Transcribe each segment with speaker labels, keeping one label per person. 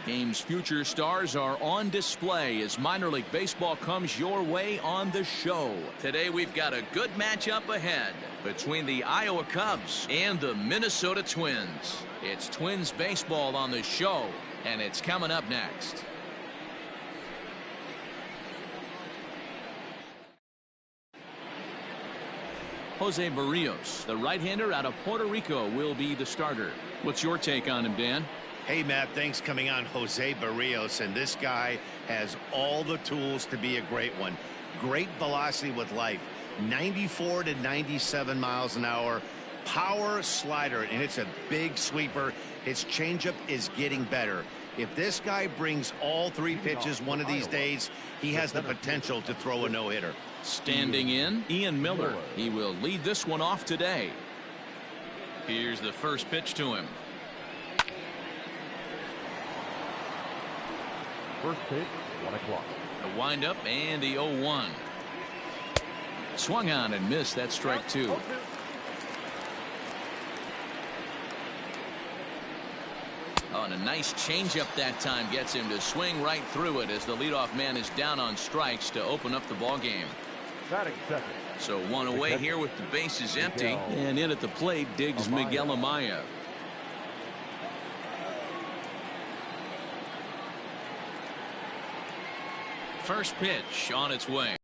Speaker 1: The game's future stars are on display as minor league baseball comes your way on the show. Today we've got a good matchup ahead between the Iowa Cubs and the Minnesota Twins. It's Twins baseball on the show, and it's coming up next. Jose Barrios, the right-hander out of Puerto Rico, will be the starter. What's your take on him, Dan?
Speaker 2: Hey, Matt, thanks coming on Jose Barrios, and this guy has all the tools to be a great one. Great velocity with life, 94 to 97 miles an hour, power slider, and it's a big sweeper. His changeup is getting better. If this guy brings all three pitches one of these days, he has the potential to throw a no-hitter.
Speaker 1: Standing in, Ian Miller. He will lead this one off today. Here's the first pitch to him.
Speaker 3: First pitch, 1 o'clock.
Speaker 1: The windup and the 0-1. Swung on and missed. That's strike two. Oh, and a nice changeup that time gets him to swing right through it as the leadoff man is down on strikes to open up the ball game.
Speaker 3: Batting second.
Speaker 1: So one away here with the bases empty, and in at the plate digs Miguel Amaya. First pitch on its way.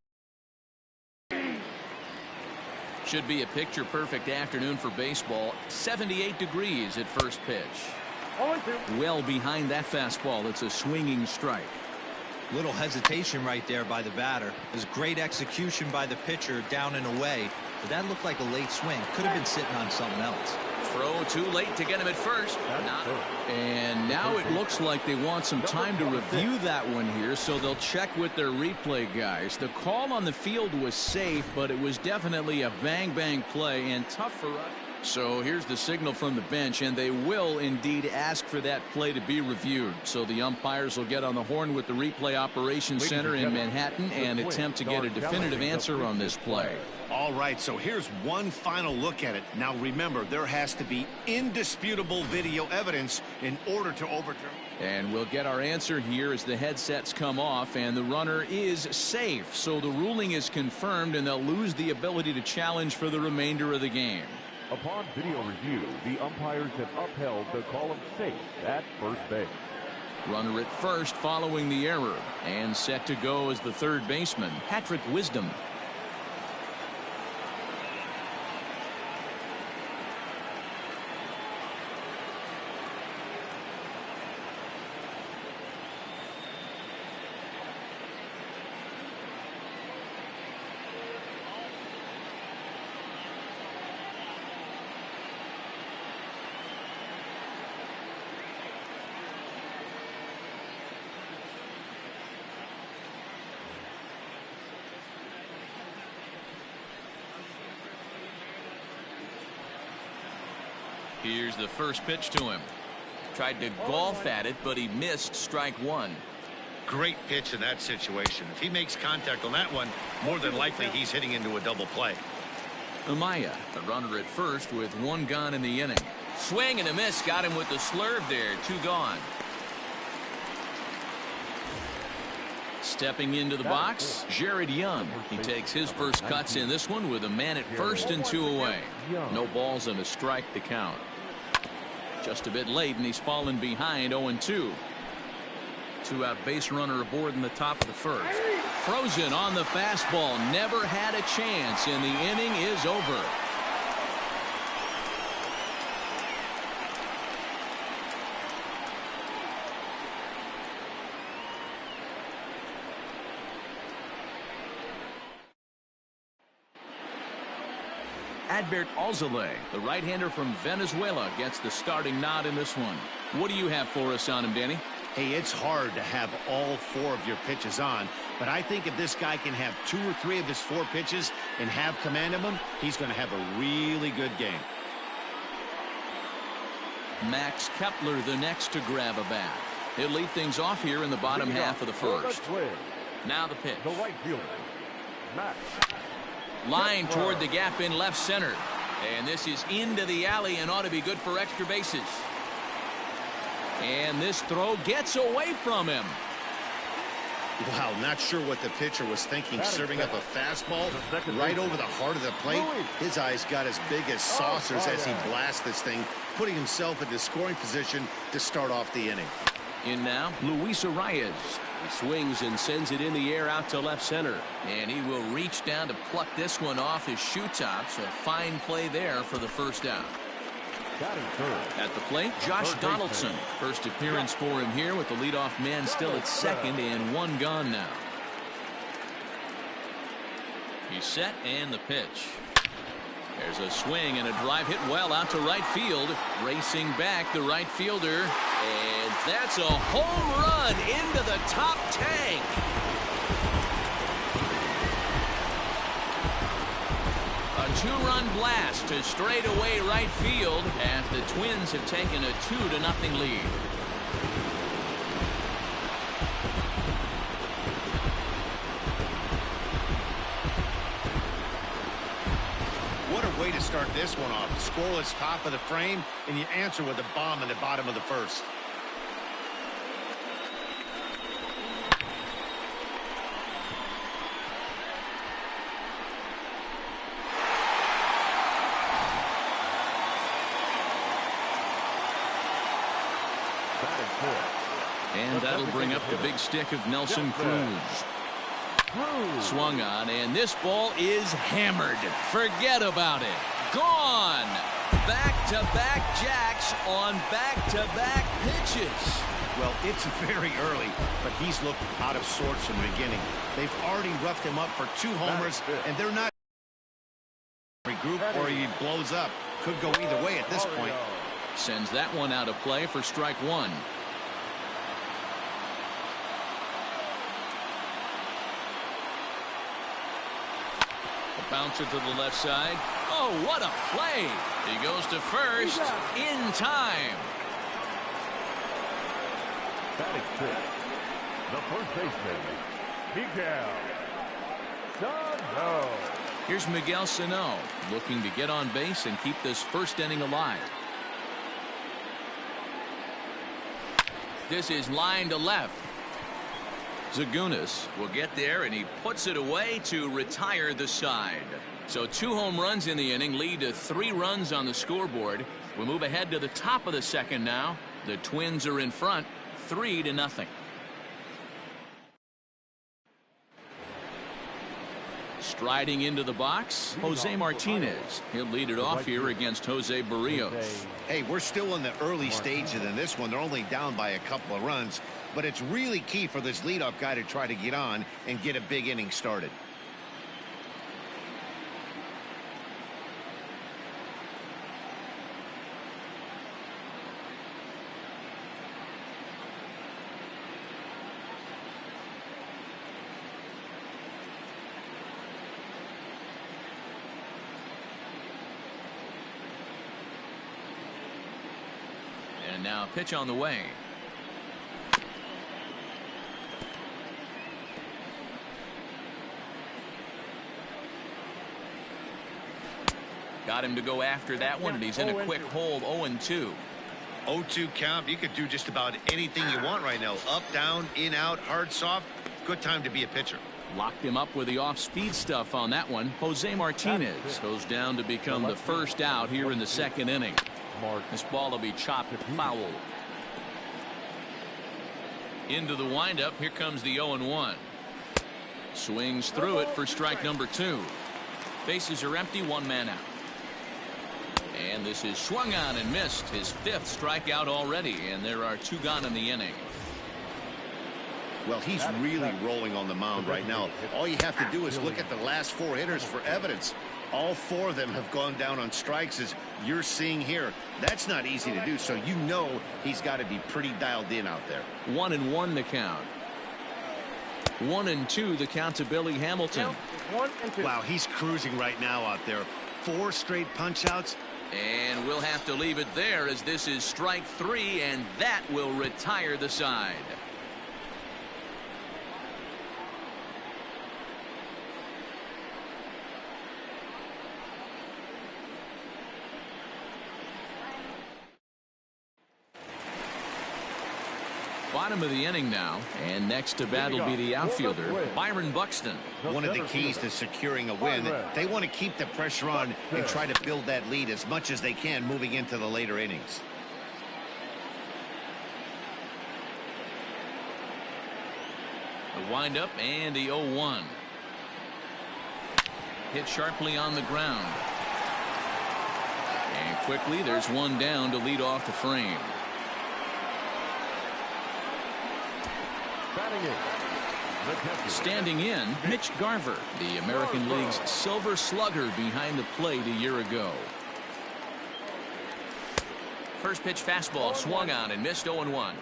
Speaker 1: Should be a picture-perfect afternoon for baseball. 78 degrees at first pitch. Well behind that fastball. It's a swinging strike.
Speaker 4: Little hesitation right there by the batter. It was great execution by the pitcher down and away, but that looked like a late swing. Could have been sitting on something else.
Speaker 1: Throw too late to get him at first. And now it looks like they want some time to review that one here, so they'll check with their replay guys. The call on the field was safe, but it was definitely a bang-bang play and tough for us. So here's the signal from the bench, and they will indeed ask for that play to be reviewed. So the umpires will get on the horn with the replay operations center in Manhattan and attempt to get a definitive answer on this play.
Speaker 2: All right, so here's one final look at it. Now remember, there has to be indisputable video evidence in order to overturn.
Speaker 1: And we'll get our answer here as the headsets come off, and the runner is safe. So the ruling is confirmed, and they'll lose the ability to challenge for the remainder of the game.
Speaker 3: Upon video review, the umpires have upheld the call of safe at first base.
Speaker 1: Runner at first following the error, and set to go as the third baseman, Patrick Wisdom. Here's the first pitch to him. Tried to golf at it, but he missed strike one.
Speaker 2: Great pitch in that situation. If he makes contact on that one, more than likely he's hitting into a double play.
Speaker 1: Amaya, the runner at first with one gone in the inning. Swing and a miss. Got him with the slurve there. Two gone. Stepping into the box, Jared Young. He takes his first cuts in this one with a man at first and two away. No balls and a strike to count. Just a bit late, and he's fallen behind 0-2. Two-out base runner aboard in the top of the first. Frozen on the fastball. Never had a chance, and the inning is over. Adbert Alzolay, the right-hander from Venezuela, gets the starting nod in this one. What do you have for us on him, Danny?
Speaker 2: Hey, it's hard to have all four of your pitches on, but I think if this guy can have 2 or 3 of his 4 pitches and have command of them, he's going to have a really good game.
Speaker 1: Max Kepler the next to grab a bat. He'll lead things off here in the bottom half of the first. Now the pitch.
Speaker 3: The right fielder, Max.
Speaker 1: Line toward the gap in left center. And this is into the alley and ought to be good for extra bases. And this throw gets away from him.
Speaker 2: Wow, not sure what the pitcher was thinking, serving up a fastball right over the heart of the plate. His eyes got as big as saucers as he blasts this thing, putting himself into scoring position to start off the inning.
Speaker 1: In now, Luis Arias.
Speaker 5: He swings and sends it in the air out to left center.
Speaker 1: And he will reach down to pluck this one off his shoe tops. A fine play there for the first out. At the plate, Josh Donaldson. First appearance for him here with the leadoff man still at second and one gone now. He's set and the pitch. There's a swing and a drive hit well out to right field. Racing back the right fielder. And that's a home run into the top tank. A two-run blast to straightaway right field as the Twins have taken a 2-0 lead.
Speaker 2: What a way to start this one off. Scoreless top of the frame, and you answer with a bomb in the bottom of the first.
Speaker 1: And that'll bring up the big stick of Nelson Cruz. Swung on, and this ball is hammered. Forget about it. Gone. Back-to-back jacks on back-to-back pitches.
Speaker 2: Well, it's very early, but he's looked out of sorts from the beginning. They've already roughed him up for 2 homers, and they're not regroup or he blows up. Could go either way at this point.
Speaker 1: Sends that one out of play for strike one. Bouncer to the left side. Oh, what a play. He goes to first in time.
Speaker 3: Batting fifth, the first baseman, Miguel Sano.
Speaker 1: Here's Miguel Sano looking to get on base and keep this first inning alive. This is line to left. Zagunis will get there, and he puts it away to retire the side. So 2 home runs in the inning lead to 3 runs on the scoreboard. We move ahead to the top of the second now. The Twins are in front 3-0. Striding into the box, Jose Martinez. He'll lead it off here against Jose Barrios.
Speaker 2: Hey, we're still in the early stages in this one. They're only down by a couple of runs, but it's really key for this leadoff guy to try to get on and get a big inning started.
Speaker 1: And now pitch on the way. Got him to go after that one, and he's in a quick hold. 0-2.
Speaker 2: 0-2 count. You could do just about anything you want right now. Up, down, in, out, hard, soft. Good time to be a pitcher.
Speaker 1: Locked him up with the off-speed stuff on that one. Jose Martinez goes down to become the first out here in the second inning. This ball will be chopped foul. Into the windup. Here comes the 0-1. Swings through it for strike number 2. Bases are empty. 1 man out. And this is swung on and missed. His 5th strikeout already, and there are 2 gone in the inning.
Speaker 2: Well, he's really rolling on the mound right now. All you have to do is look at the last 4 hitters for evidence. All 4 of them have gone down on strikes, as you're seeing here. That's not easy to do, so you know he's got to be pretty dialed in out there.
Speaker 1: 1-1 the count. 1-2 the count to Billy Hamilton.
Speaker 3: 1-2.
Speaker 2: Wow, he's cruising right now out there. 4 straight punch-outs.
Speaker 1: And we'll have to leave it there, as this is strike 3, and that will retire the side. bottom of the inning now, and next to bat will be the outfielder, Byron Buxton.
Speaker 2: One of the keys to securing a win, they want to keep the pressure on and try to build that lead as much as they can moving into the later innings.
Speaker 1: The windup and the 0-1. Hit sharply on the ground. And quickly there's one down to lead off the frame. Standing in, Mitch Garver, the American League's Silver Slugger behind the plate a year ago. First pitch fastball swung on and missed 0-1.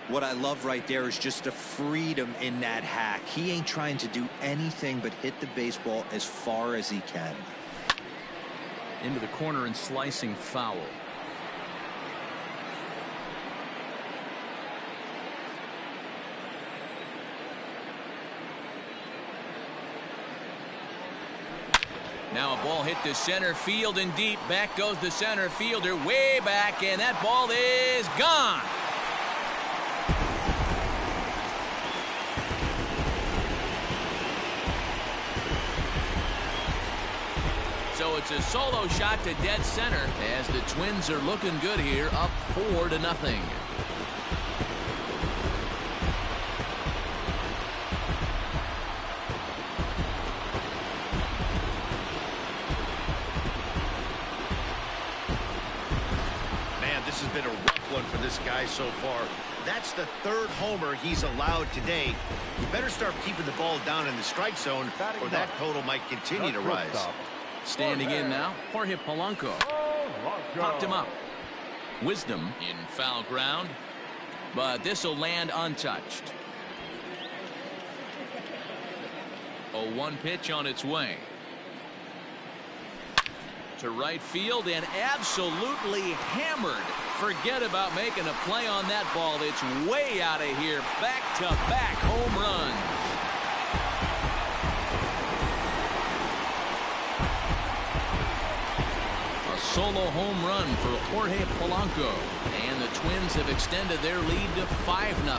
Speaker 4: What I love right there is just the freedom in that hack. He ain't trying to do anything but hit the baseball as far as he can.
Speaker 1: Into the corner and slicing foul. Now a ball hit to center field and deep. Back goes the center fielder way back, and that ball is gone. So it's a solo shot to dead center as the Twins are looking good here, up 4-0.
Speaker 2: Man, this has been a rough one for this guy so far. That's the third homer he's allowed today. You better start keeping the ball down in the strike zone, or that total might continue to rise.
Speaker 1: Standing in now, Jorge Polanco. Popped him up. Wisdom in foul ground, but this will land untouched. 0-1 pitch on its way. To right field and absolutely hammered. Forget about making a play on that ball. It's way out of here. Back-to-back home runs. Solo home run for Jorge Polanco, and the Twins have extended their lead to 5-0.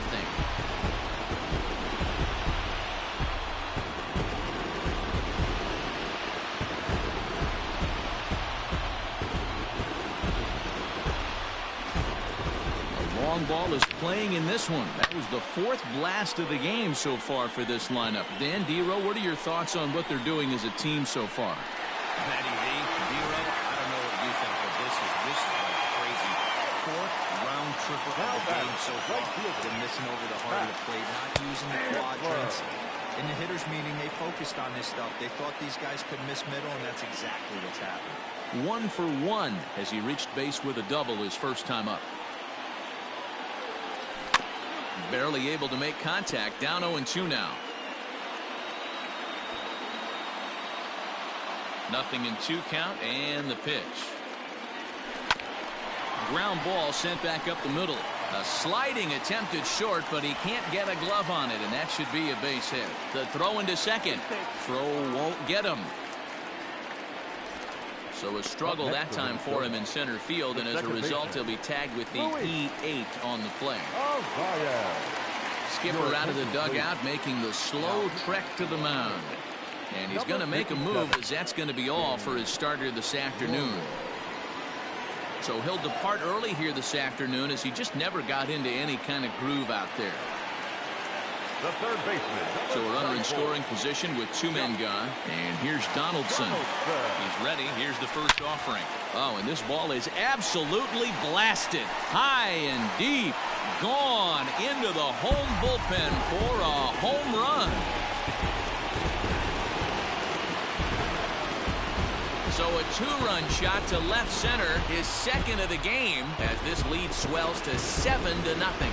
Speaker 1: A long ball is playing in this one. That was the 4th blast of the game so far for this lineup. Dan Dero, what are your thoughts on what they're doing as a team so far?
Speaker 6: Matty V, Dero, I don't know what you think, but this is like crazy. 4th round triple of the game so far. They're missing over the heart of the plate, not using the quadrants. In the hitters meeting, they focused on this stuff. They thought these guys could miss middle, and that's exactly what's happened.
Speaker 1: 1 for 1 as he reached base with a double his first time up. Barely able to make contact. Down 0-2 now. 0-2 count, and the pitch. Ground ball sent back up the middle. A sliding attempt at short, but he can't get a glove on it, and that should be a base hit. The throw into second. Throw won't get him. So a struggle that time for him in center field, and as a result, he'll be tagged with the E8 on the play. Skipper out of the dugout, making the slow trek to the mound. And he's going to make a move, as that's going to be all for his starter this afternoon. So he'll depart early here this afternoon, as he just never got into any kind of groove out there.
Speaker 3: The third baseman.
Speaker 1: So a runner in scoring position with 2 men gone. And here's Donaldson. He's ready. Here's the first offering. Oh, and this ball is absolutely blasted. High and deep. Gone into the home bullpen for a home run. So a 2-run shot to left center, his second of the game, as this lead swells to 7-0.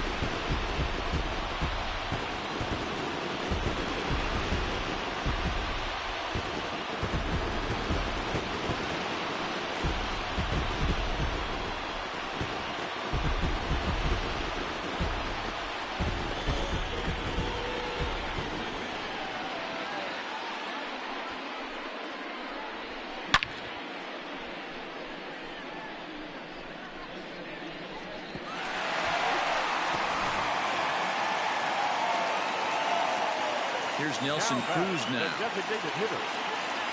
Speaker 1: Here's Nelson Cruz now.
Speaker 3: The designated hitter,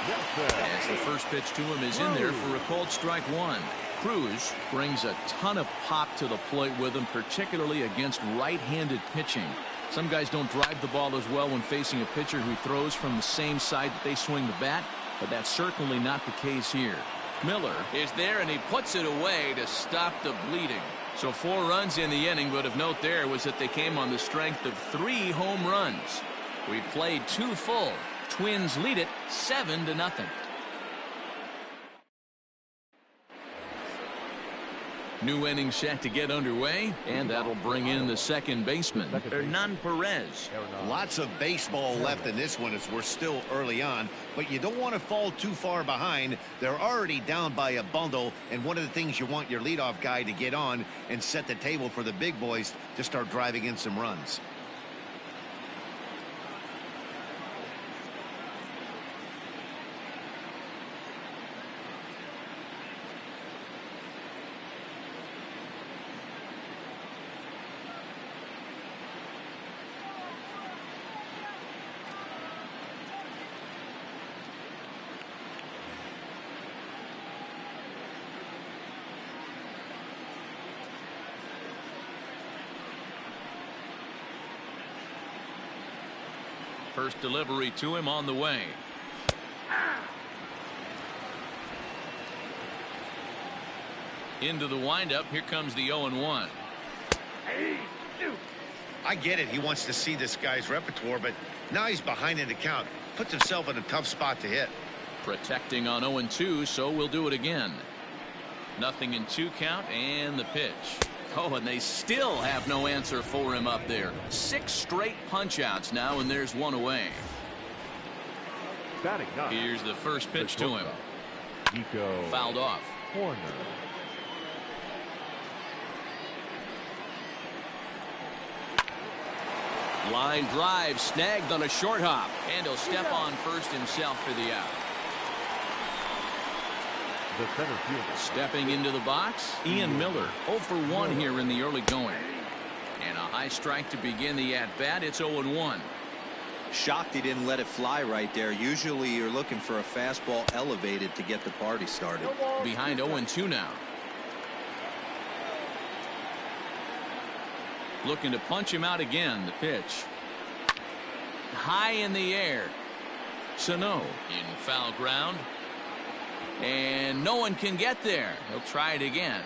Speaker 3: Nelson.
Speaker 1: As the first pitch to him is in there for a called strike one. Cruz brings a ton of pop to the plate with him, particularly against right-handed pitching. Some guys don't drive the ball as well when facing a pitcher who throws from the same side that they swing the bat, but that's certainly not the case here. Miller is there, and he puts it away to stop the bleeding. So 4 runs in the inning, but of note there was that they came on the strength of 3 home runs. We played 2 full. Twins lead it 7-0. New inning set to get underway, and that'll bring in the second baseman, Hernan Perez.
Speaker 2: Lots of baseball left in this one as we're still early on, but you don't want to fall too far behind. They're already down by a bundle, and one of the things you want your leadoff guy to get on and set the table for the big boys to start driving in some runs.
Speaker 1: First delivery to him on the way. Into the windup. Here comes the 0-1.
Speaker 2: I get it. He wants to see this guy's repertoire, but now he's behind in the count. Puts himself in a tough spot to hit.
Speaker 1: Protecting on 0-2, so we'll do it again. Nothing in 2 count, and the pitch. Oh, and they still have no answer for him up there. 6 straight punch-outs now, and there's 1 away. Here's the first pitch to him. Fouled off.
Speaker 3: Corner.
Speaker 1: Line drive snagged on a short hop, and he'll step on first himself for the out.
Speaker 3: The center fielder.
Speaker 1: Stepping into the box, Ian Miller. 0 for 1 here in the early going. And a high strike to begin the at-bat. It's 0-1.
Speaker 4: Shocked he didn't let it fly right there. Usually you're looking for a fastball elevated to get the party started.
Speaker 1: Behind 0-2 now. Looking to punch him out again. The pitch. High in the air. Sano in foul ground. And no one can get there. He'll try it again.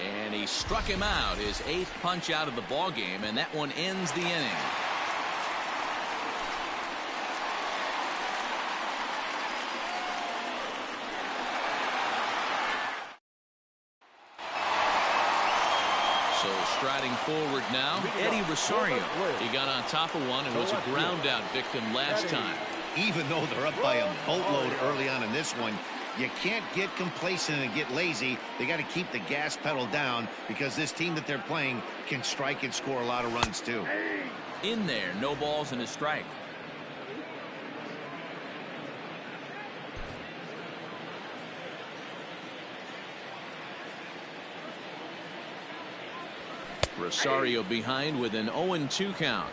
Speaker 1: And he struck him out. His 8th punch out of the ball game, and that one ends the inning. So striding forward now, Eddie Rosario. He got on top of one and was a ground out victim last time.
Speaker 2: Even though they're up by a boatload early on in this one, you can't get complacent and get lazy. They got to keep the gas pedal down because this team that they're playing can strike and score a lot of runs too.
Speaker 1: In there, no balls and a strike. Rosario behind with an 0-2 count.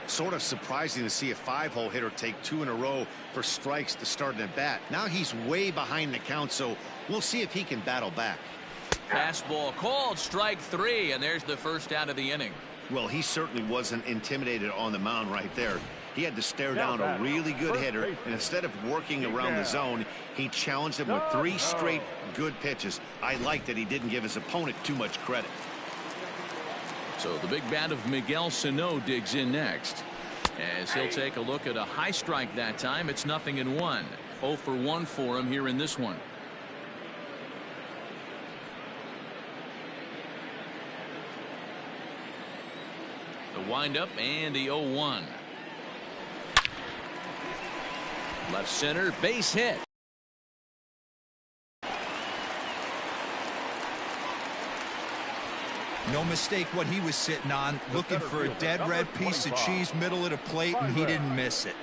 Speaker 2: Sort of surprising to see a 5-hole hitter take 2 in a row for strikes to start an at bat. Now he's way behind the count, so we'll see if he can battle back.
Speaker 1: Fastball called, strike 3, and there's the first out of the inning.
Speaker 2: Well, he certainly wasn't intimidated on the mound right there. He had to stare down a really good hitter, and instead of working around the zone, he challenged him with 3 straight good pitches. I like that he didn't give his opponent too much credit.
Speaker 1: So the big bat of Miguel Sano digs in next. As he'll take a look at a high strike that time. It's 0-1. 0 for 1 for him here in this one. The windup and the 0-1. Left center, base hit.
Speaker 4: No mistake what he was sitting on, looking for a dead red piece of cheese middle of the plate, and he didn't miss it.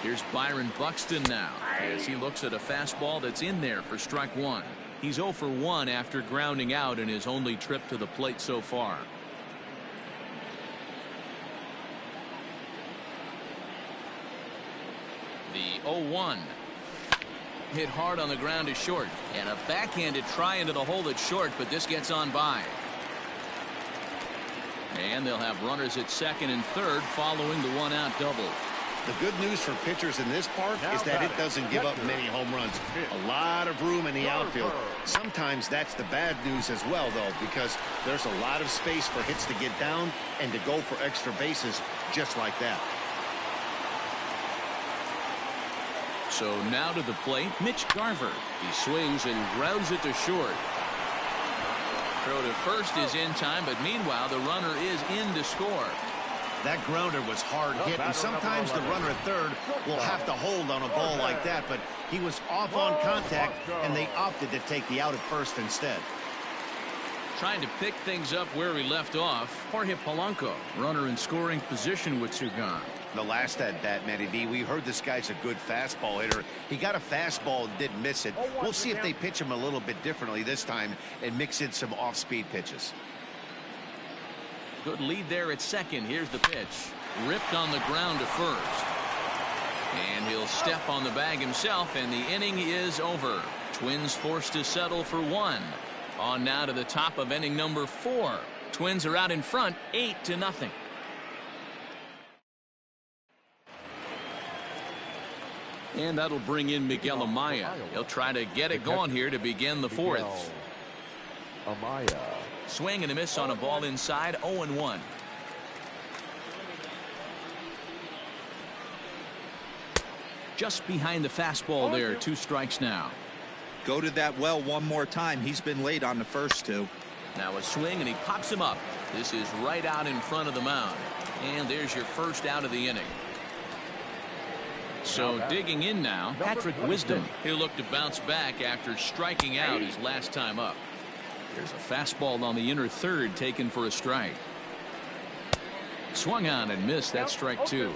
Speaker 1: Here's Byron Buxton now as he looks at a fastball that's in there for strike one. He's 0 for 1 after grounding out in his only trip to the plate so far. The 0-1. Hit hard on the ground is short, and a backhanded try into the hole at short, but this gets on by. And they'll have runners at second and third following the one-out double.
Speaker 2: The good news for pitchers in this park is that it doesn't give up many home runs. A lot of room in the outfield. Sometimes that's the bad news as well, though, because there's a lot of space for hits to get down and to go for extra bases just like that.
Speaker 1: So now to the plate, Mitch Garver. He swings and grounds it to short. Throw to first is in time, but meanwhile the runner is in to score.
Speaker 2: That grounder was hard hit, and sometimes the runner at third will have to hold on a ball like that, but he was off on contact, and they opted to take the out at first instead.
Speaker 1: Trying to pick things up where he left off, Jorge Polanco, runner in scoring position with two gone.
Speaker 2: The last at bat, Matty V, we heard this guy's a good fastball hitter. He got a fastball and didn't miss it. We'll see if they pitch him a little bit differently this time and mix in some off-speed pitches.
Speaker 1: Good lead there at second. Here's the pitch. Ripped on the ground to first. And he'll step on the bag himself, and the inning is over. Twins forced to settle for one. On now to the top of inning number 4. Twins are out in front 8-0. And that'll bring in Miguel Amaya. He'll try to get it going here to begin the fourth.
Speaker 3: Amaya.
Speaker 1: Swing and a miss on a ball inside. 0-1. Just behind the fastball there. 2 strikes now.
Speaker 4: Go to that well one more time. He's been late on the first 2.
Speaker 1: Now a swing and he pops him up. This is right out in front of the mound. And there's your first out of the inning. So digging in now, Patrick Wisdom. He'll look to bounce back after striking out his last time up. There's a fastball on the inner third taken for a strike. Swung on and missed. That's strike 2.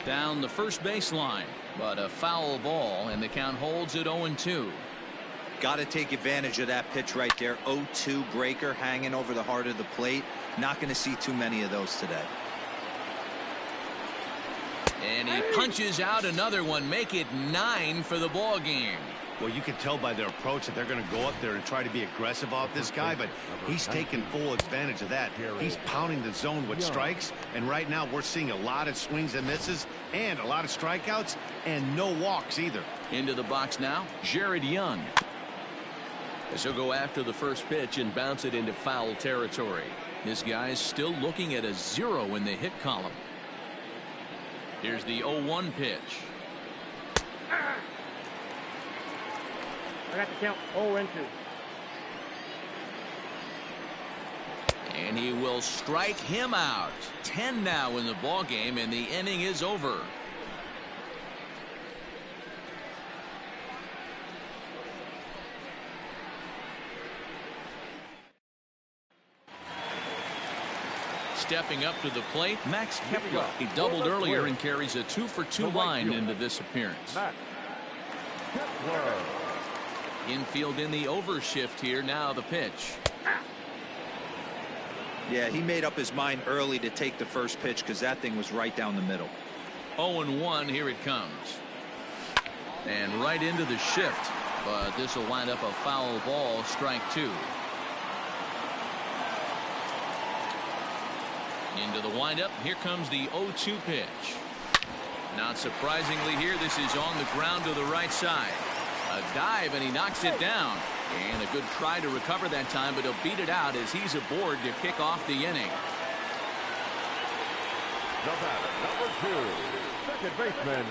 Speaker 1: Down the first baseline, but a foul ball, and the count holds at 0-2.
Speaker 4: Got to take advantage of that pitch right there. 0-2 breaker hanging over the heart of the plate. Not going to see too many of those today.
Speaker 1: And he punches out another one. Make it 9 for the ball game.
Speaker 2: Well, you can tell by their approach that they're going to go up there and try to be aggressive off this guy, but he's taking full advantage of that. He's pounding the zone with strikes, and right now we're seeing a lot of swings and misses and a lot of strikeouts and no walks either.
Speaker 1: Into the box now, Jared Young. As he'll go after the first pitch and bounce it into foul territory. This guy's still looking at a 0 in the hit column. Here's the 0-1 pitch.
Speaker 7: I got the count 0-2.
Speaker 1: And he will strike him out. 10 now in the ball game, and the inning is over. Stepping up to the plate, Max Kepler. He doubled earlier and carries a 2-for-2 line into this appearance. Infield in the overshift here. Now the pitch.
Speaker 4: Yeah, he made up his mind early to take the first pitch because that thing was right down the middle.
Speaker 1: 0-1. Here it comes. And right into the shift. But this will wind up a foul ball. Strike 2. Into the windup. Here comes the 0-2 pitch. Not surprisingly here, this is on the ground to the right side. A dive, and he knocks it down. And a good try to recover that time, but he'll beat it out as he's aboard to kick off the inning.
Speaker 3: The batter, number 2, second baseman.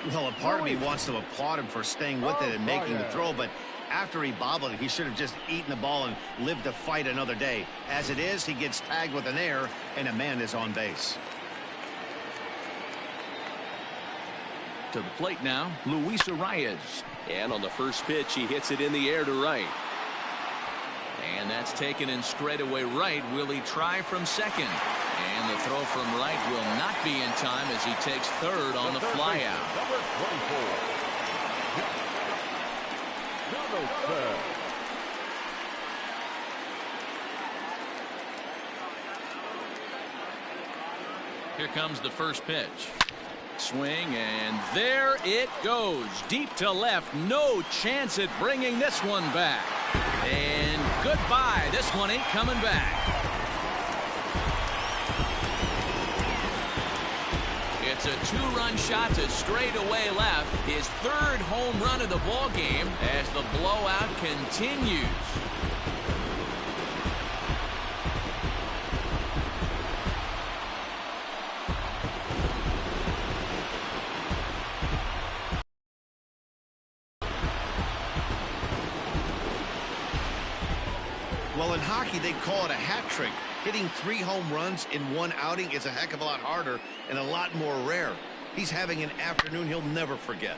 Speaker 2: Well, a part of me wants to applaud him for staying with it and making the throw, but after he bobbled it, he should have just eaten the ball and lived to fight another day. As it is, he gets tagged with an error, and a man is on base.
Speaker 1: To the plate now, Luis Arias.
Speaker 5: And on the first pitch, he hits it in the air to right.
Speaker 1: And that's taken in straightaway right. Will he try from second? And the throw from right will not be in time as he takes third on the fly out.
Speaker 3: Number 24.
Speaker 1: Here comes the first pitch. Swing, and there it goes. Deep to left. No chance at bringing this one back. And goodbye. This one ain't coming back. It's a two-run shot to straightaway left. His third home run of the ball game as the blowout continues.
Speaker 2: Well, in hockey, they call it a hat trick. Hitting 3 home runs in one outing is a heck of a lot harder and a lot more rare. He's having an afternoon he'll never forget.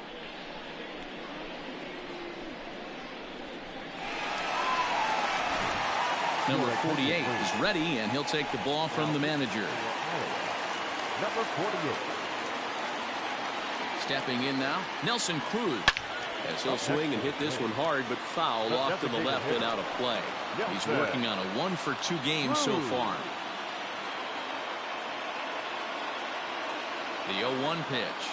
Speaker 1: Number 48 is ready, and he'll take the ball from the manager.
Speaker 3: Number 48.
Speaker 1: Stepping in now, Nelson Cruz.
Speaker 5: As he'll swing and hit this one hard, but foul off to the left and out of play.
Speaker 1: He's working on a 1-for-2 game so far. The 0-1 pitch.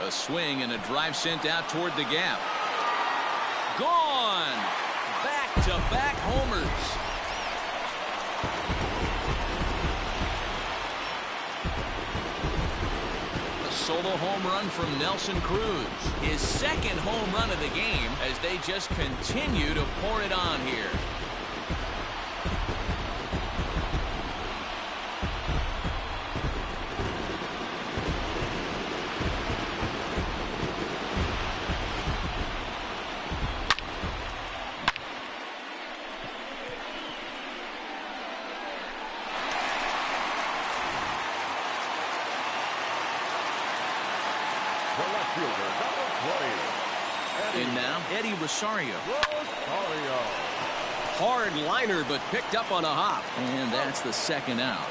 Speaker 1: A swing and a drive sent out toward the gap. Gone! Back-to-back homers. Solo home run from Nelson Cruz. His second home run of the game as they just continue to pour it on here. In now, Eddie Rosario. Hard liner, but picked up on a hop. And that's the second out.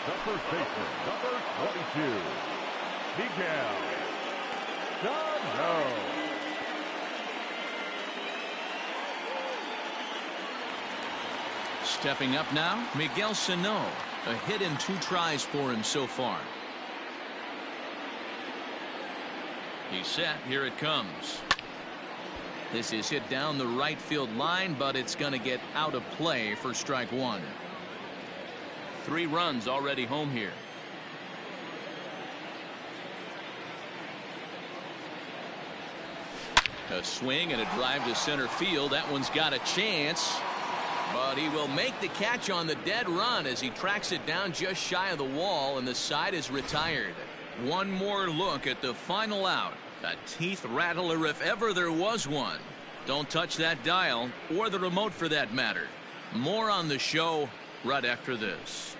Speaker 3: The first baseman, number 22, Miguel Sano.
Speaker 1: Stepping up now, Miguel Sano. A hit in 2 tries for him so far. He's set. Here it comes. This is hit down the right field line, but it's going to get out of play for strike 1. 3 runs already home here. A swing and a drive to center field. That one's got a chance. But he will make the catch on the dead run as he tracks it down just shy of the wall, and the side is retired. One more look at the final out. A teeth rattler if ever there was one. Don't touch that dial, or the remote for that matter. More on the show right after this.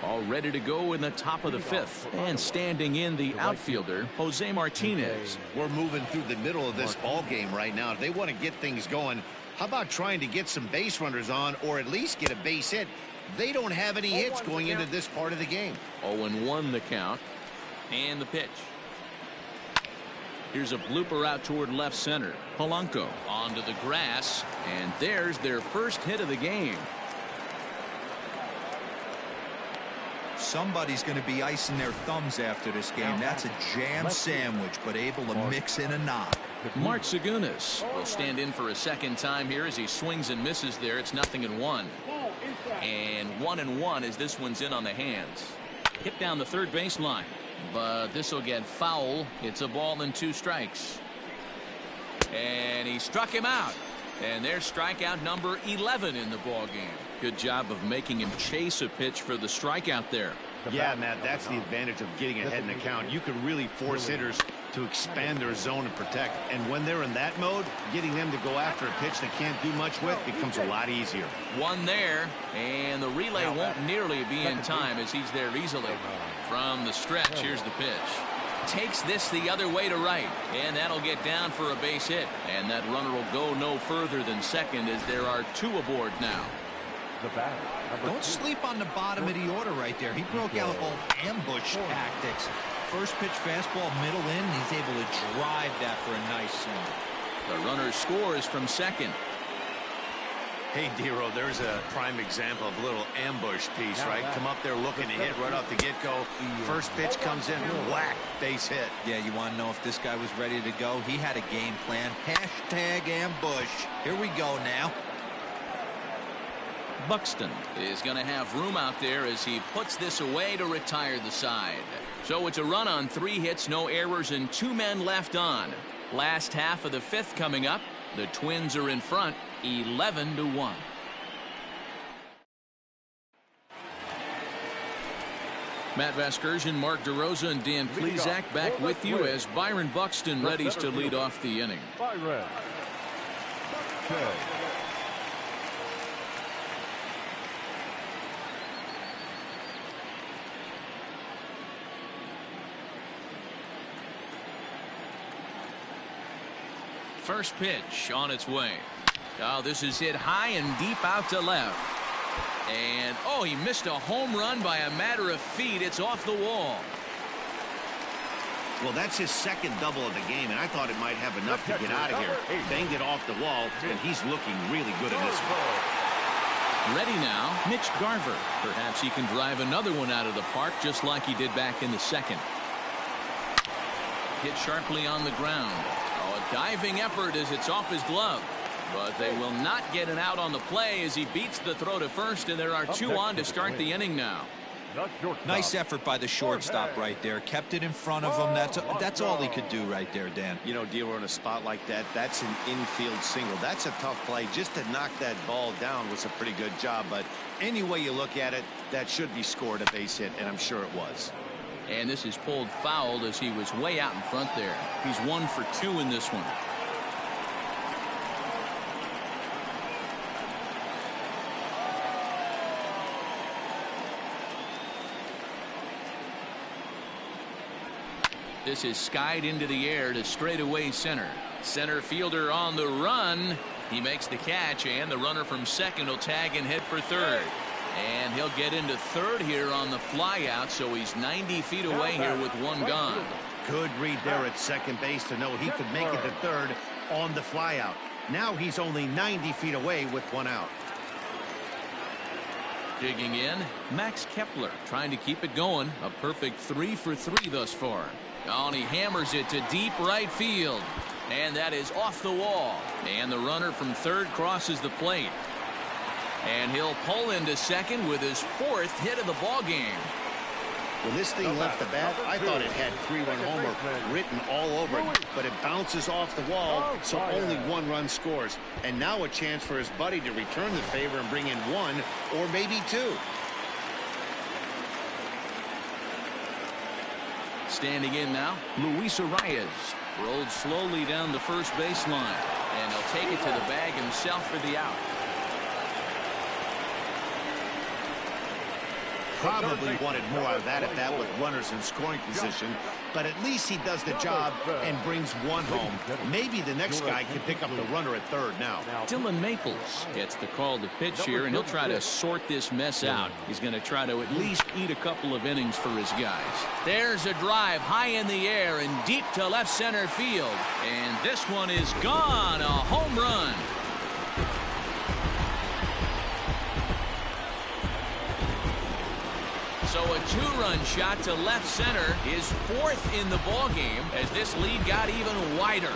Speaker 1: All ready to go in the top of the 5th. And standing in the outfielder, Jose Martinez.
Speaker 2: We're moving through the middle of this ball game right now. If they want to get things going, how about trying to get some base runners on, or at least get a base hit? They don't have any hits going into this part of the game.
Speaker 1: 0-1 the count. And the pitch. Here's a blooper out toward left center. Polanco onto the grass, and there's their first hit of the game.
Speaker 4: Somebody's going to be icing their thumbs after this game. That's a jam sandwich, but able to mix in a knock.
Speaker 1: Mark Segunas will stand in for a second time here as he swings and misses there. It's 0-1. And 1-1 as this one's in on the hands. Hit down the third baseline, but this will get foul. It's a ball and 2 strikes. And he struck him out. And there's strikeout number 11 in the ball game. Good job of making him chase a pitch for the strikeout there.
Speaker 2: Yeah, Matt, that's the advantage of getting ahead in the count. You can really force hitters to expand their zone and protect. And when they're in that mode, getting them to go after a pitch they can't do much with becomes a lot easier.
Speaker 1: One there, and the relay won't nearly be in time as he's there easily. From the stretch, here's the pitch. takes this the other way to right, and that'll get down for a base hit. And that runner will go no further than second as there are 2 aboard now.
Speaker 3: The batter,
Speaker 4: Don't sleep on the bottom of the order right there. He broke out all ambush tactics. First pitch fastball middle in. He's able to drive that for a nice single.
Speaker 1: The runner scores from second.
Speaker 2: Hey, Dero, there's a prime example of a little ambush piece, right? Come up there looking to hit right off the get-go. First pitch comes in, whack, base hit.
Speaker 4: Yeah, you want to know if this guy was ready to go? He had a game plan. Hashtag ambush. Here we go now.
Speaker 1: Buxton is going to have room out there as he puts this away to retire the side. So it's a run on 3 hits, no errors, and 2 men left on. Last half of the 5th coming up. The Twins are in front, 11-1. Matt Vasgersian, Mark DeRosa, and Dan Plesac back with you as Byron Buxton readies to lead off the inning.
Speaker 3: Byron. Okay.
Speaker 1: First pitch on its way. Oh, this is hit high and deep out to left. And, oh, he missed a home run by a matter of feet. It's off the wall.
Speaker 2: Well, that's his second double of the game, and I thought it might have enough to get out of here. Banged it off the wall, and he's looking really good in this one.
Speaker 1: Ready now, Mitch Garver. Perhaps he can drive another one out of the park just like he did back in the second. Hit sharply on the ground. Oh, a diving effort as it's off his glove. But they will not get an out on the play as he beats the throw to first, and there are 2 on to start the inning now.
Speaker 4: Nice effort by the shortstop right there. Kept it in front of him. That's all he could do right there, Dan.
Speaker 2: You know, Dero, in a spot like that, that's an infield single. That's a tough play. Just to knock that ball down was a pretty good job. But any way you look at it, that should be scored a base hit, and I'm sure it was.
Speaker 1: And this is pulled foul as he was way out in front there. He's 1 for 2 in this one. This is skied into the air to straightaway center. Center fielder on the run. He makes the catch, and the runner from second will tag and head for third. And he'll get into third here on the flyout, so he's 90 feet away here with 1 gone.
Speaker 2: Good read there at second base to know he could make it to third on the flyout. Now he's only 90 feet away with 1 out.
Speaker 1: Digging in, Max Kepler trying to keep it going. A perfect 3 for 3 thus far. Oh, and he hammers it to deep right field. And that is off the wall. And the runner from third crosses the plate. And he'll pull into second with his 4th hit of the ball game.
Speaker 2: When this thing left the bat, I thought it had 3-run homer written all over it, but it bounces off the wall, so only 1 run scores. And now a chance for his buddy to return the favor and bring in 1 or maybe 2.
Speaker 1: Standing in now, Luis Arias rolled slowly down the first baseline, and he'll take it to the bag himself for the out.
Speaker 2: Probably wanted more out of that at bat with runners in scoring position, but at least he does the job and brings 1 home. Maybe the next guy can pick up the runner at third now.
Speaker 1: Dylan Maples gets the call to pitch here, and he'll try to sort this mess out. He's going to try to at least eat a couple of innings for his guys. There's a drive high in the air and deep to left center field. And this one is gone. A home run. So a 2-run shot to left center, his 4th in the ballgame as this lead got even wider.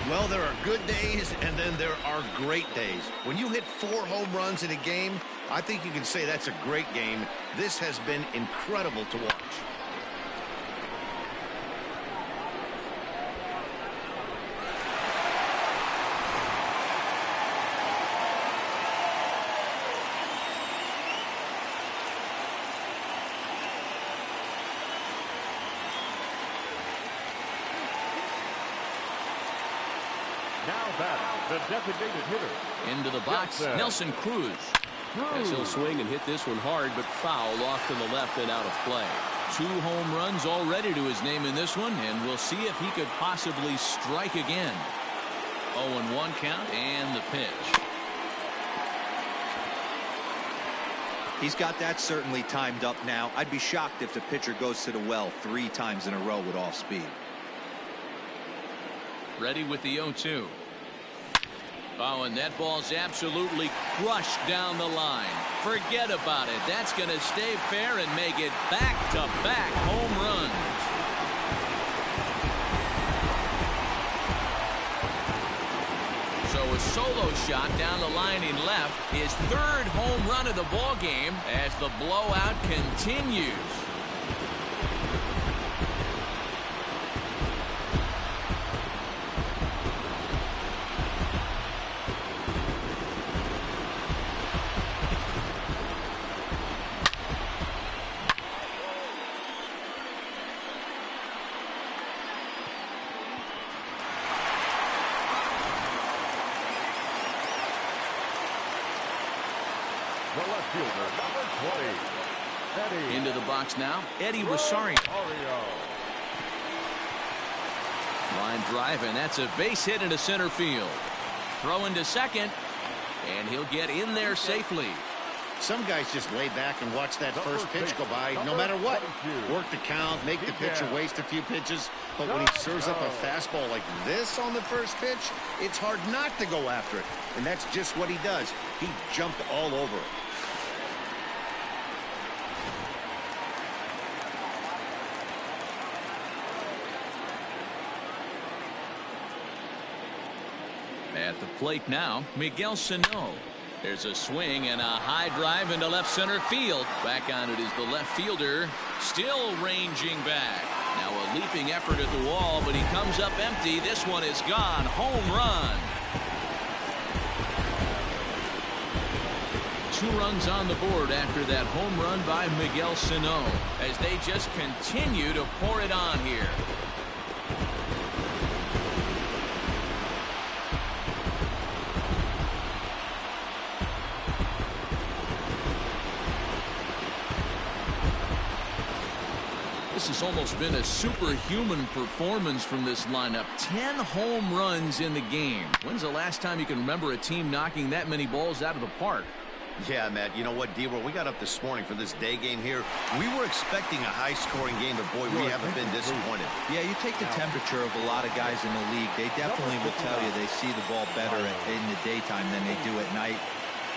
Speaker 2: Well, there are good days and then there are great days. When you hit 4 home runs in a game, I think you can say that's a great game. This has been incredible to watch.
Speaker 3: Now batting, the designated hitter.
Speaker 1: Into the box, Nelson Cruz.
Speaker 5: Yes, he'll swing and hit this one hard, but foul off to the left and out of play.
Speaker 1: 2 home runs already to his name in this one, and we'll see if he could possibly strike again. 0-1 count and the pitch.
Speaker 4: He's got that certainly timed up now. I'd be shocked if the pitcher goes to the well 3 times in a row with off speed.
Speaker 1: Ready with the 0-2. Oh, and that ball's absolutely crushed down the line. Forget about it. That's going to stay fair and make it back-to-back home runs. So a solo shot down the line in left. His 3rd home run of the ball game as the blowout continues.
Speaker 3: The left fielder, number 20.
Speaker 1: Into the box now, Eddie Rosario. Line drive, and that's a base hit into center field. Throw into second, and he'll get in there safely.
Speaker 2: Some guys just lay back and watch that first pitch go by no matter what. Work the count, make the pitcher waste a few pitches. But when he serves up a fastball like this on the first pitch, it's hard not to go after it. And that's just what he does. He jumped all over it.
Speaker 1: At the plate now, Miguel Sano. There's a swing and a high drive into left center field. Back on it is the left fielder, still ranging back. Now a leaping effort at the wall, but he comes up empty. This one is gone. Home run. 2 runs on the board after that home run by Miguel Sano as they just continue to pour it on here. This has almost been a superhuman performance from this lineup. 10 home runs in the game. When's the last time you can remember a team knocking that many balls out of the park?
Speaker 2: Yeah, Matt, you know what, D-Roll, we got up this morning for this day game here. We were expecting a high-scoring game, but, boy, we haven't been disappointed.
Speaker 4: Yeah, you take the temperature of a lot of guys in the league. They definitely will tell you they see the ball better in the daytime than they do at night.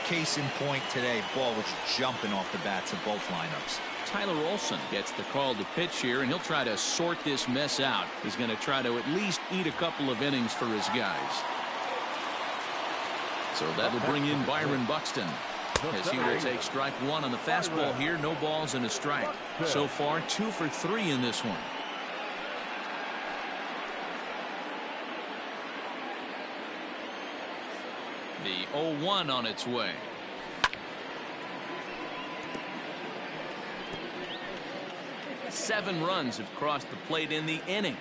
Speaker 4: Case in point today, ball was jumping off the bats of both lineups.
Speaker 1: Tyler Olson gets the call to pitch here, and he'll try to sort this mess out. He's going to try to at least eat a couple of innings for his guys. So that'll bring in Byron Buxton, as he will take strike 1 on the fastball here. No balls and a strike. So far 2 for 3 in this one. The 0-1 on its way. Seven runs have crossed the plate in the inning.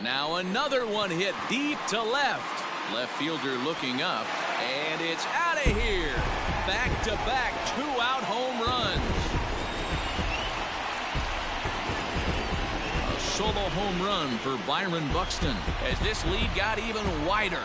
Speaker 1: Now another one hit deep to left. Left fielder looking up, and it's out of here. Back-to-back 2-out home runs. A solo home run for Byron Buxton as this lead got even wider.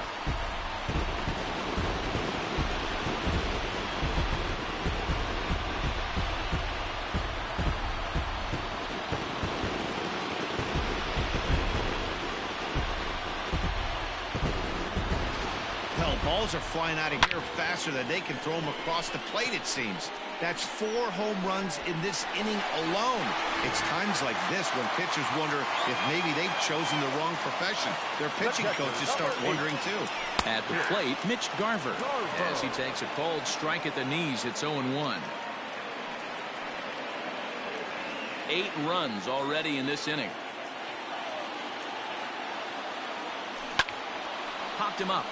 Speaker 2: Balls are flying out of here faster than they can throw them across the plate, it seems. That's 4 home runs in this inning alone. It's times like this when pitchers wonder if maybe they've chosen the wrong profession. Their pitching coaches start wondering, too.
Speaker 1: At the plate, Mitch Garver, as he takes a cold strike at the knees. It's 0-1. 8 runs already in this inning. Popped him up.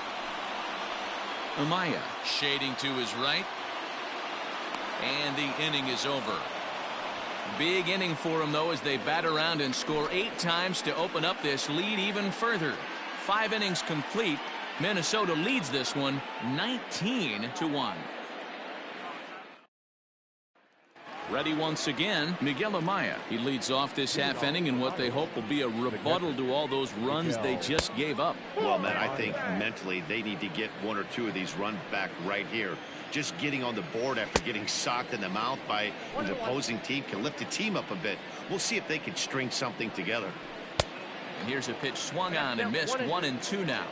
Speaker 1: Amaya shading to his right, and the inning is over. Big inning for them, though, as they bat around and score 8 times to open up this lead even further. 5 innings complete. Minnesota leads this one 19-1. Ready once again, Miguel Amaya. He leads off this half inning in what they hope will be a rebuttal to all those runs they just gave up.
Speaker 2: Well, man, I think mentally they need to get 1 or 2 of these runs back right here. Just getting on the board after getting socked in the mouth by the opposing team can lift the team up a bit. We'll see if they can string something together.
Speaker 1: And here's a pitch swung on and missed. 1-2 now.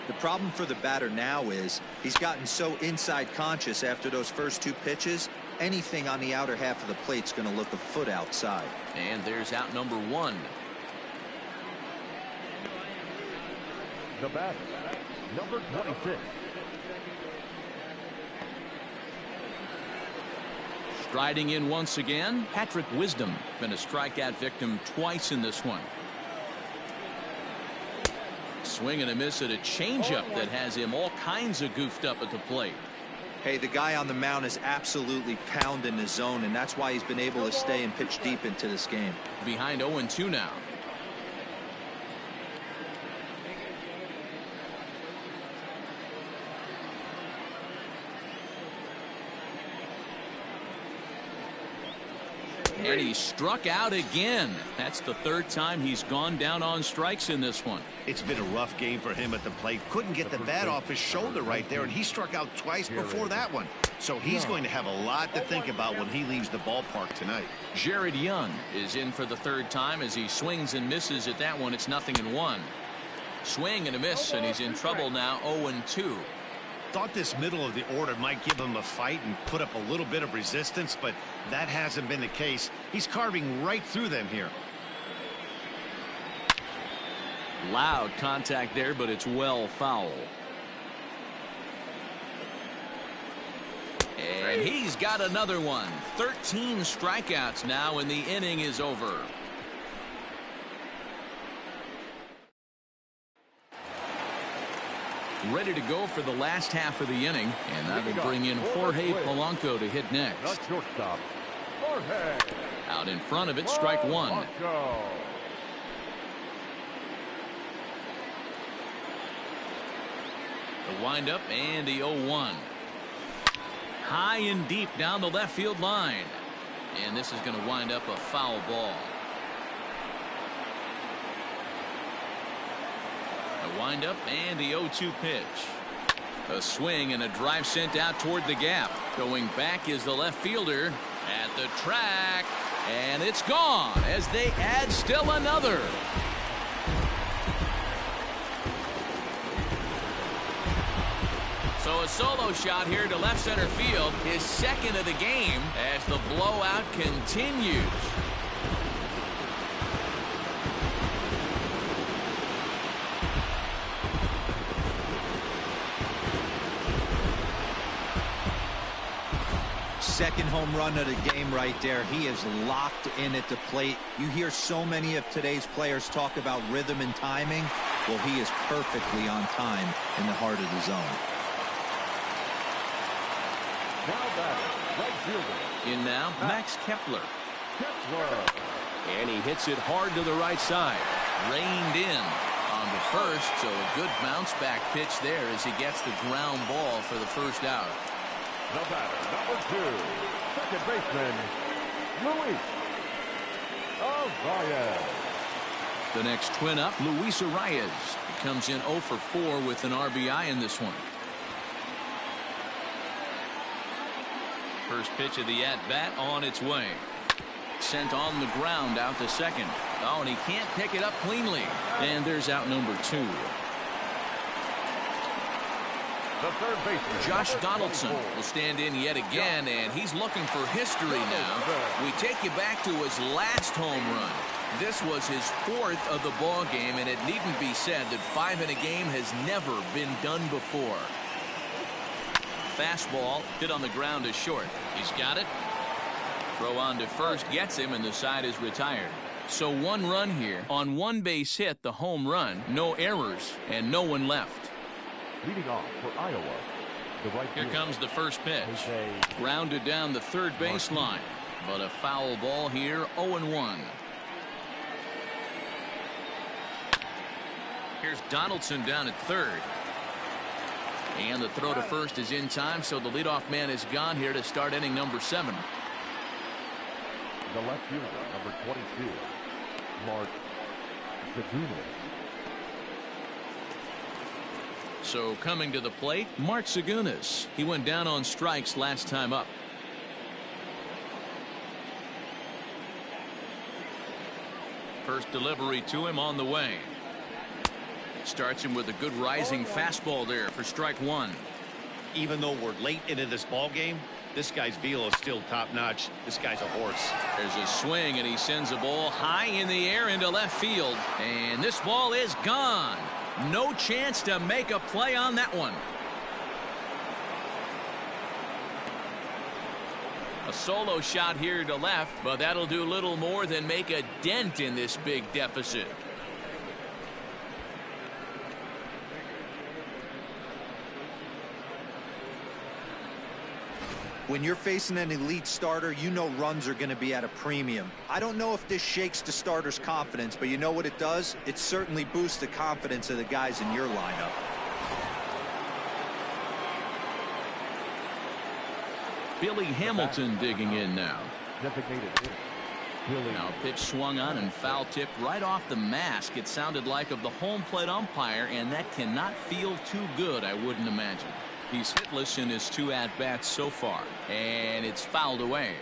Speaker 4: The problem for the batter now is he's gotten so inside conscious after those first 2 pitches. Anything on the outer half of the plate's going to look a foot outside.
Speaker 1: And there's out number 1.
Speaker 3: The batter, number 26.
Speaker 1: Striding in once again, Patrick Wisdom. Been a strikeout victim twice in this one. Swing and a miss at a changeup that has him all kinds of goofed up at the plate.
Speaker 4: Hey, the guy on the mound is absolutely pounding his zone, and that's why he's been able to stay and pitch deep into this game.
Speaker 1: Behind 0-2 now. And he struck out again. That's the 3rd time he's gone down on strikes in this one.
Speaker 2: It's been a rough game for him at the plate. Couldn't get the bat off his shoulder right there, and he struck out twice before that one. So he's going to have a lot to think about when he leaves the ballpark tonight.
Speaker 1: Jared Young is in for the 3rd time as he swings and misses at that one. It's 0-1. Swing and a miss, and he's in trouble now. 0-2.
Speaker 2: Thought this middle of the order might give him a fight and put up a little bit of resistance, but that hasn't been the case. He's carving right through them here.
Speaker 1: Loud contact there, but it's well foul. And he's got another one. 13 strikeouts now, and the inning is over. Ready to go for the last half of the inning, and that will bring in Jorge Polanco to hit next.
Speaker 3: The shortstop, Jorge.
Speaker 1: Out in front of it, strike 1. The windup and the 0-1. High and deep down the left field line, and this is going to wind up a foul ball. A windup and the 0-2 pitch. A swing and a drive sent out toward the gap. Going back is the left fielder at the track, and it's gone as they add still another. So a solo shot here to left center field, his 2nd of the game as the blowout continues.
Speaker 4: Second home run of the game right there. He is locked in at the plate. You hear so many of today's players talk about rhythm and timing. Well, he is perfectly on time in the heart of the zone.
Speaker 3: Now batter, right fielder.
Speaker 1: In now, Max Kepler.
Speaker 5: And he hits it hard to the right side.
Speaker 1: Reined in on the first, so a good bounce back pitch there as he gets the ground ball for the first out.
Speaker 3: The batter, number 2, second baseman, Luis Arias.
Speaker 1: The next twin up, Luis Arias. He comes in 0 for 4 with an RBI in this one. First pitch of the at-bat on its way. Sent on the ground out to second. Oh, and he can't pick it up cleanly. And there's out number 2.
Speaker 3: The third baseman,
Speaker 1: Josh Donaldson will stand in yet again, and he's looking for history now. We take you back to his last home run. This was his 4th of the ball game, and it needn't be said that 5 in a game has never been done before. Fastball hit on the ground is short. He's got it. Throw on to first gets him, and the side is retired. So 1 run here on 1 base hit, the home run, no errors, and no one left.
Speaker 3: Leading off for Iowa, the right
Speaker 1: Here
Speaker 3: fielder.
Speaker 1: comes the first pitch.
Speaker 3: Jose.
Speaker 1: Grounded down the third baseline. But a foul ball here, 0-1. Here's Donaldson down at third. And the throw to first is in time, so the leadoff man is gone here to start inning number 7.
Speaker 3: The left fielder, number 22, Mark Segunes.
Speaker 1: So coming to the plate, Mark Segunes. He went down on strikes last time up. First delivery to him on the way. Starts him with a good rising fastball there for strike 1.
Speaker 2: Even though we're late into this ball game, this guy's velo is still top notch. This guy's a horse.
Speaker 1: There's a swing, and he sends a ball high in the air into left field. And this ball is gone. No chance to make a play on that one. A solo shot here to left, but that'll do little more than make a dent in this big deficit.
Speaker 4: When you're facing an elite starter, you know runs are going to be at a premium. I don't know if this shakes the starter's confidence, but you know what it does? It certainly boosts the confidence of the guys in your lineup.
Speaker 1: Billy Hamilton digging in now. Now pitch swung on and foul tipped right off the mask. It sounded like of the home plate umpire, and that cannot feel too good, I wouldn't imagine. He's hitless in his 2 at-bats so far, and it's fouled away.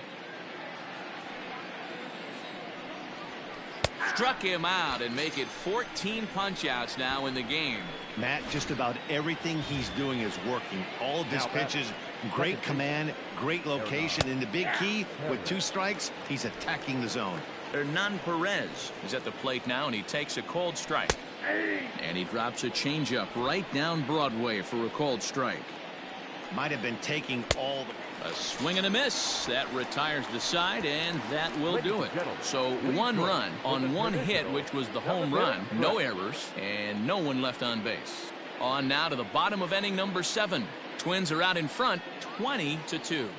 Speaker 1: Struck him out and make it 14 punch-outs now in the game.
Speaker 2: Matt, just about everything he's doing is working. All of his pitches, great command, great location, and the big key, with 2 strikes, he's attacking the zone.
Speaker 1: Hernan Perez is at the plate now, and he takes a called strike. And he drops a changeup right down Broadway for a called strike.
Speaker 2: Might have been taking all the...
Speaker 1: A swing and a miss. That retires the side, and that will do it. So 1 run on 1 hit, which was the home run. No errors, and no one left on base. On now to the bottom of inning number 7. Twins are out in front, 20-2.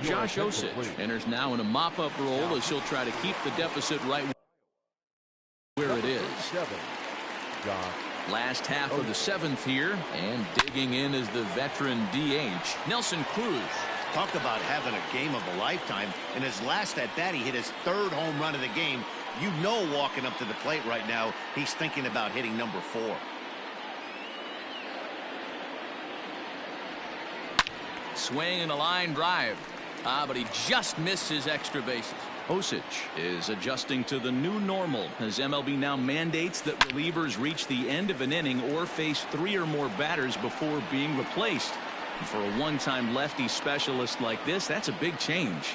Speaker 1: Josh Osich enters now in a mop-up role as he'll try to keep the deficit right where it is. Last half of the 7th here, and digging in is the veteran DH, Nelson Cruz.
Speaker 2: Talk about having a game of a lifetime. In his last at-bat, he hit his 3rd home run of the game. You know, walking up to the plate right now, he's thinking about hitting number 4.
Speaker 1: Swing and a line drive. But he just missed his extra bases. Osich is adjusting to the new normal as MLB now mandates that relievers reach the end of an inning or face 3 or more batters before being replaced. And for a one-time lefty specialist like this, that's a big change.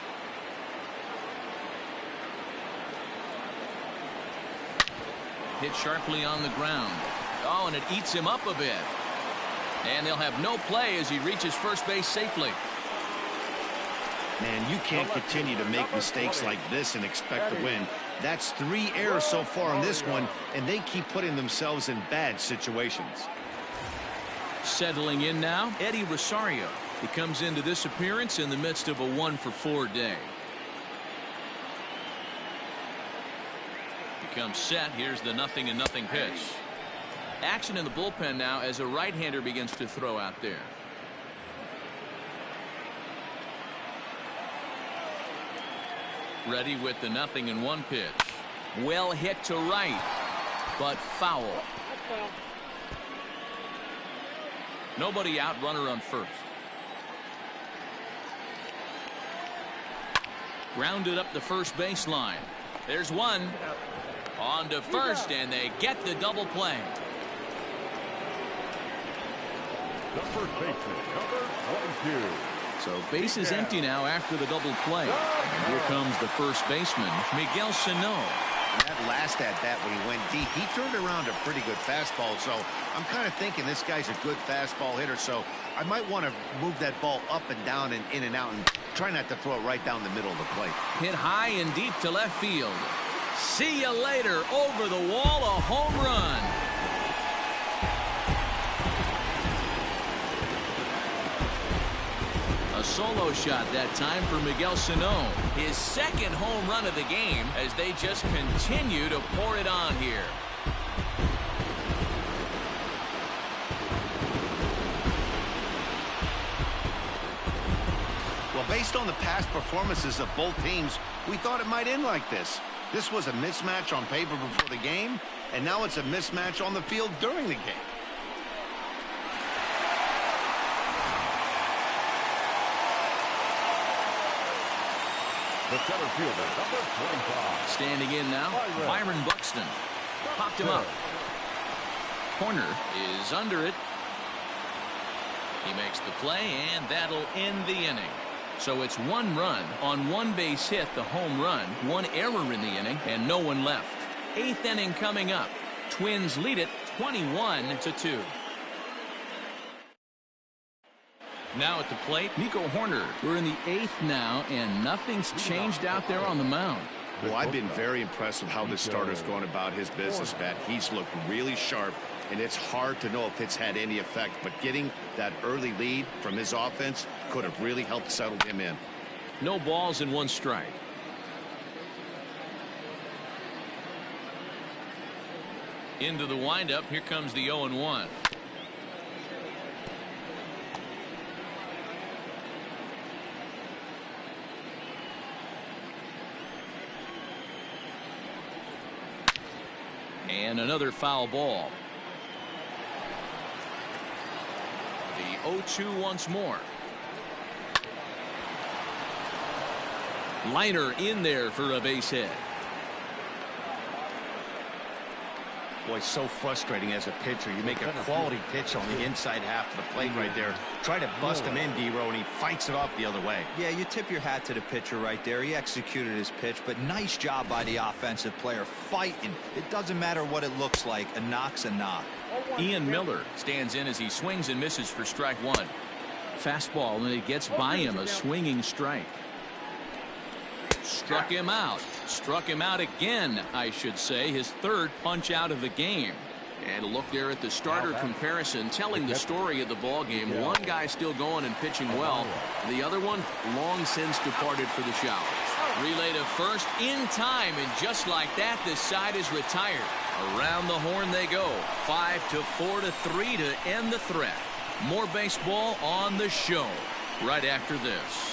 Speaker 1: Hit sharply on the ground. Oh, and it eats him up a bit. And they'll have no play as he reaches first base safely.
Speaker 2: Man, you can't continue to make mistakes like this and expect to win. That's 3 errors so far on this one, and they keep putting themselves in bad situations.
Speaker 1: Settling in now, Eddie Rosario. He comes into this appearance in the midst of a 1-for-4 day. He comes set. Here's the 0-0 pitch. Action in the bullpen now as a right-hander begins to throw out there. Ready with the 0-1 pitch. Well hit to right, but foul. Nobody out, runner on first. Grounded up the first baseline. There's one. On to first, and they get the double play.
Speaker 3: The first baseman, number 22.
Speaker 1: So base is empty now after the double play. And here comes the first baseman, Miguel Sano.
Speaker 2: That last at-bat when he went deep, he turned around a pretty good fastball. So I'm kind of thinking this guy's a good fastball hitter. So I might want to move that ball up and down and in and out and try not to throw it right down the middle of the plate.
Speaker 1: Hit high and deep to left field. See you later. Over the wall, a home run. A solo shot that time for Miguel Sano. His second home run of the game as they just continue to pour it on here.
Speaker 2: Well, based on the past performances of both teams, we thought it might end like this. This was a mismatch on paper before the game, and now it's a mismatch on the field during the game.
Speaker 3: The center fielder, number 25.
Speaker 1: Standing in now, Byron Buxton. Popped him up. Corner is under it. He makes the play, and that'll end the inning. So it's 1 run on 1 base hit, the home run, 1 error in the inning, and no one left. 8th inning coming up. Twins lead it 21-2. Now at the plate, Nico Horner. We're in the 8th now, and nothing's changed out there on the mound.
Speaker 2: Well, I've been very impressed with how this starter's going about his business, Matt. He's looked really sharp, and it's hard to know if it's had any effect. But getting that early lead from his offense could have really helped settle him in.
Speaker 1: No balls and 1 strike. Into the windup. Here comes the 0-1. And another foul ball. The 0-2 once more. Liner in there for a base hit.
Speaker 2: Boy, so frustrating as a pitcher. You make a quality pitch on the inside half of the plate right there. Try to bust him in, D-Row, and he fights it off the other way.
Speaker 4: Yeah, you tip your hat to the pitcher right there. He executed his pitch, but nice job by the offensive player fighting. It doesn't matter what it looks like. A knock's a knock.
Speaker 1: Ian Miller stands in as he swings and misses for strike 1. Fastball, and it gets by him, a swinging strike. Struck him out. Struck him out again, I should say. His 3rd punch out of the game. And look there at the starter comparison, telling the story of the ball game. One guy still going and pitching well. The other one long since departed for the showers. Relay to first in time, and just like that, this side is retired. Around the horn they go. 5-4-3 to end the threat. More baseball on the show right after this.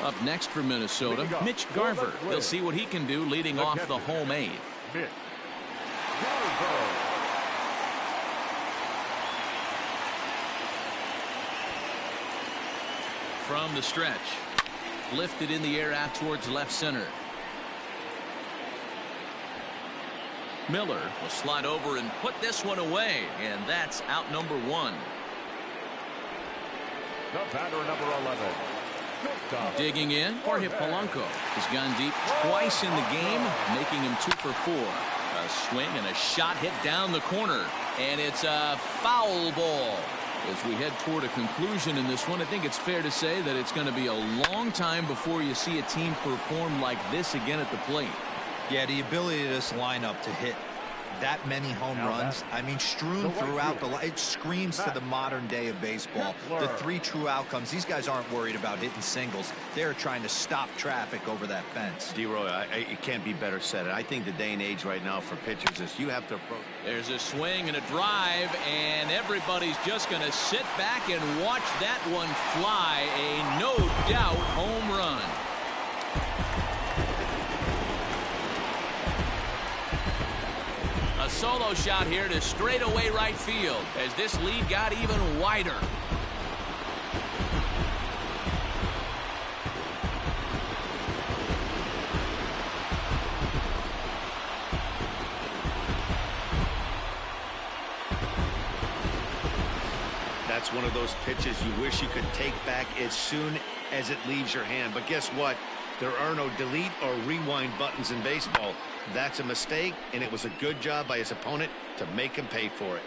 Speaker 1: Up next for Minnesota, Mitch Garver. We'll see what he can do leading off the home 8th.
Speaker 3: Mitch Garver.
Speaker 1: From the stretch. Lifted in the air out towards left center. Miller will slide over and put this one away, and that's out number 1.
Speaker 3: The batter, number 11.
Speaker 1: Digging in, Jorge Polanco has gone deep twice in the game, making him 2 for 4. A swing and a shot hit down the corner, and it's a foul ball. As we head toward a conclusion in this one, I think it's fair to say that it's going to be a long time before you see a team perform like this again at the plate.
Speaker 4: Yeah, the ability of this lineup to hit that many home runs, I mean, strewn throughout the line. It screams to the modern day of baseball. The 3 true outcomes. These guys aren't worried about hitting singles. They're trying to stop traffic over that fence.
Speaker 2: D-Roy, it can't be better said. I think the day and age right now for pitchers is you have to approach.
Speaker 1: There's a swing and a drive, and everybody's just going to sit back and watch that one fly. A no doubt home run. A solo shot here to straightaway right field as this lead got even wider.
Speaker 2: That's one of those pitches you wish you could take back as soon as it leaves your hand. But guess what? There are no delete or rewind buttons in baseball. That's a mistake, and it was a good job by his opponent to make him pay for it.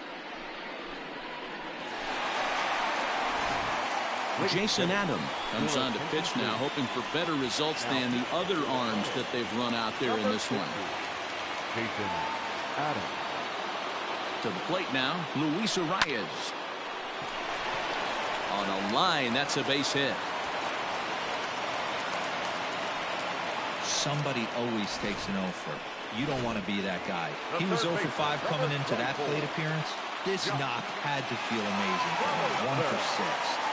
Speaker 1: Jason Adam comes on to pitch now, hoping for better results than the other arms that they've run out there in this one.
Speaker 3: Jason Adams.
Speaker 1: To the plate now, Luis Arias. On a line, that's a base hit.
Speaker 4: Somebody always takes an offer. You don't want to be that guy. He was 0 for 5 coming into that plate appearance. This knock had to feel amazing. 1 for 6.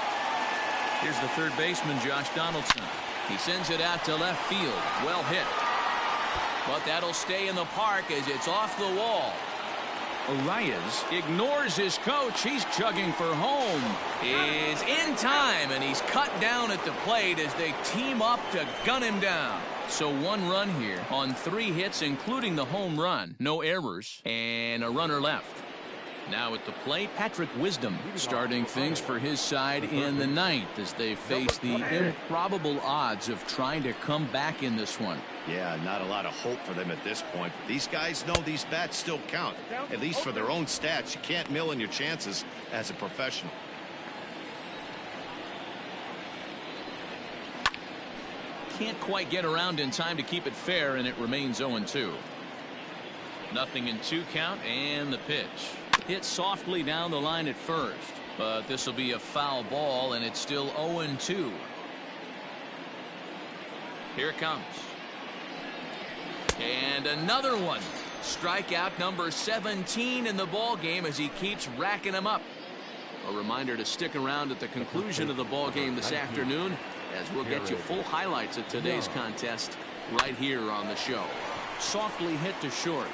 Speaker 1: Here's the third baseman, Josh Donaldson. He sends it out to left field. Well hit. But that'll stay in the park as it's off the wall. Arias ignores his coach. He's chugging for home. Is in time, and he's cut down at the plate as they team up to gun him down. So 1 run here on 3 hits, including the home run. No errors, and a runner left. Now at the plate, Patrick Wisdom starting things for his side in the 9th as they face the improbable odds of trying to come back in this one.
Speaker 2: Yeah, not a lot of hope for them at this point. But these guys know these bats still count, at least for their own stats. You can't mill in your chances as a professional.
Speaker 1: Can't quite get around in time to keep it fair, and it remains 0-2. Nothing in 2 count, and the pitch. Hit softly down the line at first, but this will be a foul ball, and it's still 0-2. Here it comes. And another one. Strikeout number 17 in the ball game as he keeps racking them up. A reminder to stick around at the conclusion of the ball game this afternoon, as we'll get you full highlights of today's contest right here on the show. Softly hit to short.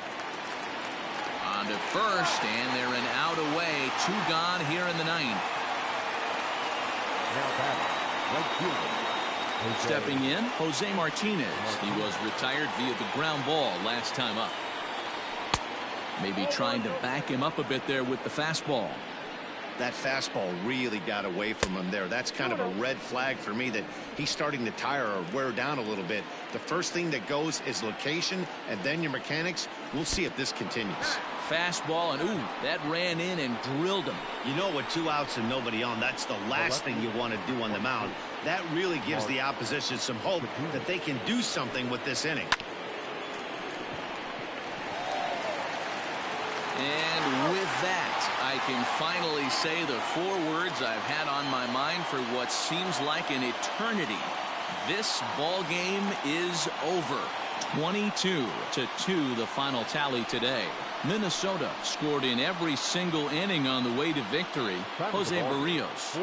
Speaker 1: On to first, and they're an out away. 2 gone here in the 9th.
Speaker 3: Now batting, right fielder.
Speaker 1: Stepping in, Jose Martinez. He was retired via the ground ball last time up. Maybe trying to back him up a bit there with the fastball.
Speaker 2: That fastball really got away from him there. That's kind of a red flag for me that he's starting to tire or wear down a little bit. The first thing that goes is location, and then your mechanics. We'll see if this continues.
Speaker 1: Fastball, and ooh, that ran in and drilled him.
Speaker 2: You know, with 2 outs and nobody on, that's the last thing you want to do on the mound. That really gives the opposition some hope that they can do something with this inning.
Speaker 1: And with that, I can finally say the 4 words I've had on my mind for what seems like an eternity. This ball game is over. 22-2 the final tally today. Minnesota scored in every single inning on the way to victory. Jose Barrios.